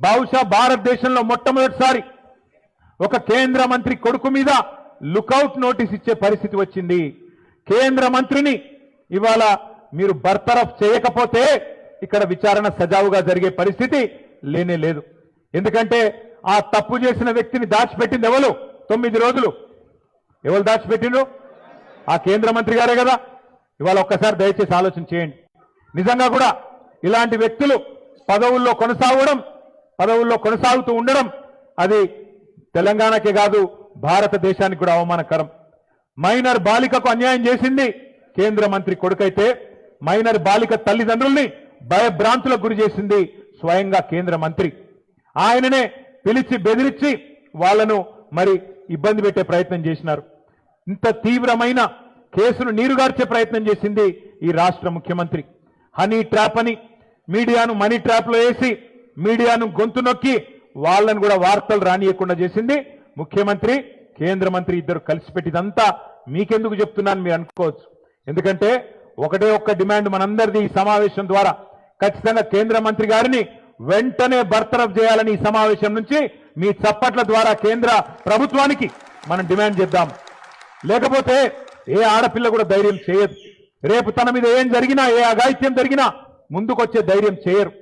బహుశా భారతదేశంలో మొట్టమొదటిసారి ఒక కేంద్ర మంత్రి కొడుకు మీద లుకౌట్ నోటీస్ ఇచ్చే పరిస్థితి వచ్చింది. కేంద్ర మంత్రిని ఇవాళ మీరు బర్తరఫ్ చేయకపోతే ఇక్కడ విచారణ సజావుగా జరిగే పరిస్థితి లేనే లేదు. ఎందుకంటే ఆ తప్పు చేసిన వ్యక్తిని దాచిపెట్టింది ఎవరు? 9 రోజులు ఎవరు దాచిపెట్టిండ్రు? ఆ కేంద్ర మంత్రి గారే కదా. ఇవాళ ఒక్కసారి దయచేసి ఆలోచన చేయండి. నిజంగా కూడా ఇలాంటి వ్యక్తులు పదవుల్లో కొనసాగుతూ ఉండడం అది తెలంగాణకే కాదు భారతదేశానికి కూడా అవమానకరం. మైనర్ బాలికకు అన్యాయం చేసింది కేంద్ర మంత్రి కొడుకైతే మైనర్ బాలిక తల్లిదండ్రుల్ని భయభ్రాంతులకు గురి చేసింది స్వయంగా కేంద్ర మంత్రి. ఆయననే పిలిచి బెదిరించి వాళ్లను మరి ఇబ్బంది పెట్టే ప్రయత్నం చేసినారు. ఇంత తీవ్రమైన కేసును నీరుగార్చే ప్రయత్నం చేసింది ఈ రాష్ట్ర ముఖ్యమంత్రి. హనీ ట్రాప్ అని మీడియాను మనీ ట్రాప్ లో వేసి మీడియాను గొంతు నొక్కి వాళ్ళను కూడా వార్తలు రానియకుండా చేసింది ముఖ్యమంత్రి, కేంద్ర మంత్రి ఇద్దరు కలిసి పెట్టిదంతా మీకెందుకు చెప్తున్నాను మీరు అనుకోవచ్చు. ఎందుకంటే ఒకటే ఒక్క డిమాండ్ మనందరిది ఈ సమావేశం ద్వారా, ఖచ్చితంగా కేంద్ర మంత్రి గారిని వెంటనే బర్తరఫ్ చేయాలని ఈ సమావేశం నుంచి మీ చప్పట్ల ద్వారా కేంద్ర ప్రభుత్వానికి మనం డిమాండ్ చేద్దాం. లేకపోతే ఏ ఆడపిల్ల కూడా ధైర్యం చేయదు. రేపు తన మీద ఏం జరిగినా, ఏ అఘాయిత్యం జరిగినా ముందుకొచ్చే ధైర్యం చేయరు.